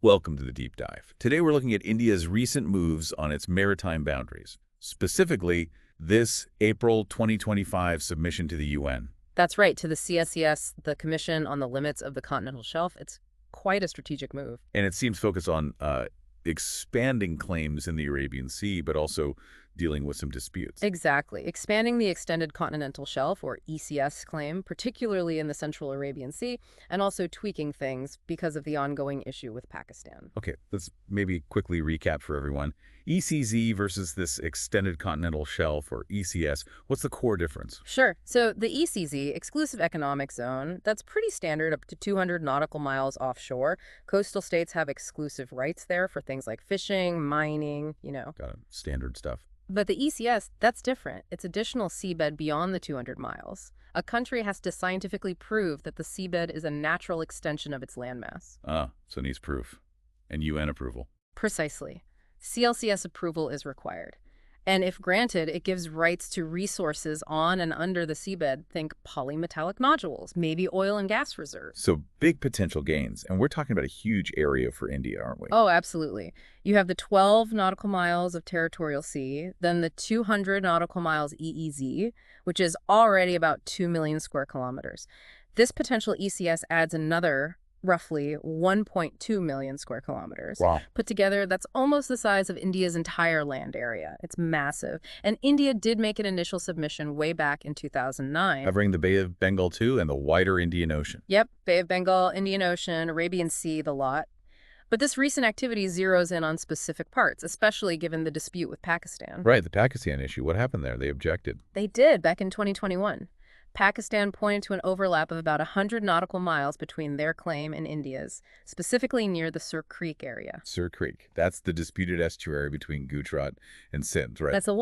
Welcome to the deep dive. Today we're looking at India's recent moves on its maritime boundaries, specifically this April 2025 submission to the UN. That's right, to the CLCS, the Commission on the Limits of the Continental Shelf. It's quite a strategic move. And it seems focused on expanding claims in the Arabian Sea, but also dealing with some disputes. Exactly. Expanding the Extended Continental Shelf, or ECS claim, particularly in the Central Arabian Sea, and also tweaking things because of the ongoing issue with Pakistan. Okay, let's maybe quickly recap for everyone. ECZ versus this Extended Continental Shelf, or ECS, what's the core difference? Sure. So the ECZ, Exclusive Economic Zone, that's pretty standard, up to 200 nautical miles offshore. Coastal states have exclusive rights there for things like fishing, mining, Got it. Standard stuff. But the ECS, that's different. It's additional seabed beyond the 200 miles. A country has to scientifically prove that the seabed is a natural extension of its landmass. So it needs proof. And UN approval. Precisely. CLCS approval is required. And if granted, it gives rights to resources on and under the seabed. Think polymetallic nodules, maybe oil and gas reserves. So big potential gains. And we're talking about a huge area for India, aren't we? Oh, absolutely. You have the 12 nautical miles of territorial sea, then the 200 nautical miles EEZ, which is already about 2 million square kilometers. This potential ECS adds another roughly 1.2 million square kilometers. Wow. Put together, that's almost the size of India's entire land area. It's massive. And India did make an initial submission way back in 2009. Covering the Bay of Bengal, too, and the wider Indian Ocean. Yep, Bay of Bengal, Indian Ocean, Arabian Sea, the lot. But this recent activity zeroes in on specific parts, especially given the dispute with Pakistan. Right, the Pakistan issue. What happened there? They objected. They did back in 2021. Pakistan pointed to an overlap of about 100 nautical miles between their claim and India's, specifically near the Sur Creek area. Sur Creek. That's the disputed estuary between Gujarat and Sindh, right? That's a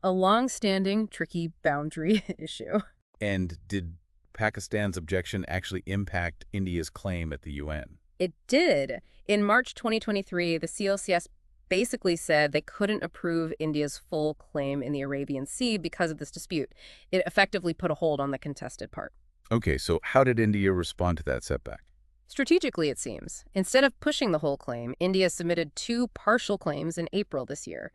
long-standing, tricky boundary issue. And did Pakistan's objection actually impact India's claim at the UN? It did. In March 2023, the CLCS basically said they couldn't approve India's full claim in the Arabian Sea because of this dispute. It effectively put a hold on the contested part. Okay, so how did India respond to that setback? Strategically, it seems. Instead of pushing the whole claim, India submitted 2 partial claims in April this year.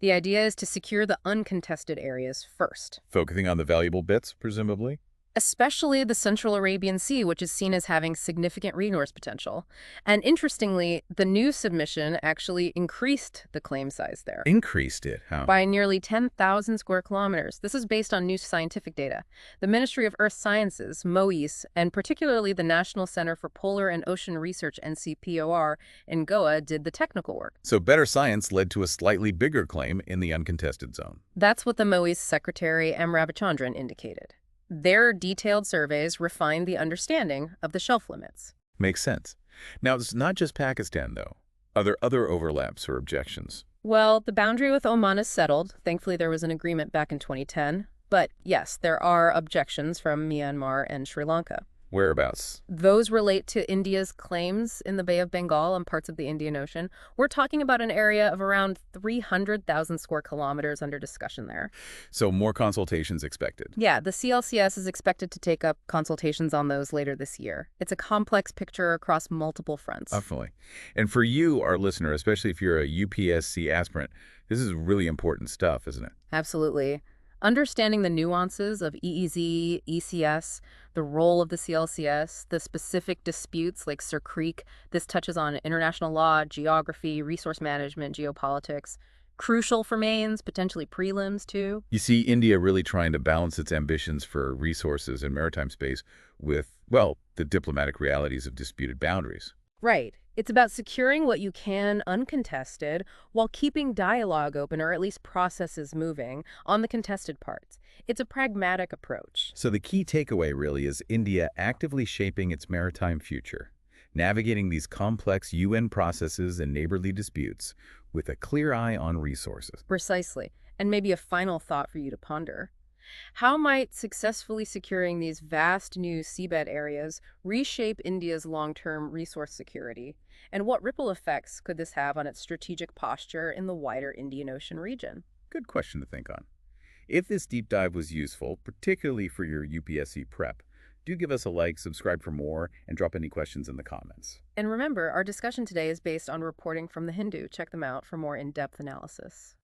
The idea is to secure the uncontested areas first. Focusing on the valuable bits, presumably? Especially the Central Arabian Sea, which is seen as having significant resource potential. And interestingly, the new submission actually increased the claim size there. Increased it? How? By nearly 10,000 square kilometers. This is based on new scientific data. The Ministry of Earth Sciences, MOES, and particularly the National Center for Polar and Ocean Research, NCPOR, in Goa, did the technical work. So better science led to a slightly bigger claim in the uncontested zone. That's what the MOES Secretary M. Ravichandran indicated. Their detailed surveys refined the understanding of the shelf limits. Makes sense. Now, it's not just Pakistan, though. Are there other overlaps or objections? Well, the boundary with Oman is settled. Thankfully, there was an agreement back in 2010. But yes, there are objections from Myanmar and Sri Lanka. Whereabouts? Those relate to India's claims in the Bay of Bengal and parts of the Indian Ocean. We're talking about an area of around 300,000 square kilometers under discussion there. So more consultations expected. Yeah, the CLCS is expected to take up consultations on those later this year. It's a complex picture across multiple fronts. Definitely. And for you, our listener, especially if you're a UPSC aspirant, this is really important stuff, isn't it? Absolutely. Understanding the nuances of EEZ, ECS, the role of the CLCS, the specific disputes like Sur Creek, this touches on international law, geography, resource management, geopolitics. Crucial for mains, potentially prelims too. You see India really trying to balance its ambitions for resources in maritime space with, well, the diplomatic realities of disputed boundaries. Right. It's about securing what you can uncontested while keeping dialogue open, or at least processes moving, on the contested parts. It's a pragmatic approach. So the key takeaway really is India actively shaping its maritime future, navigating these complex UN processes and neighborly disputes with a clear eye on resources. Precisely. And maybe a final thought for you to ponder. How might successfully securing these vast new seabed areas reshape India's long-term resource security? And what ripple effects could this have on its strategic posture in the wider Indian Ocean region? Good question to think on. If this deep dive was useful, particularly for your UPSC prep, Do give us a like, subscribe for more, and drop any questions in the comments. And remember, our discussion today is based on reporting from The Hindu. Check them out for more in-depth analysis.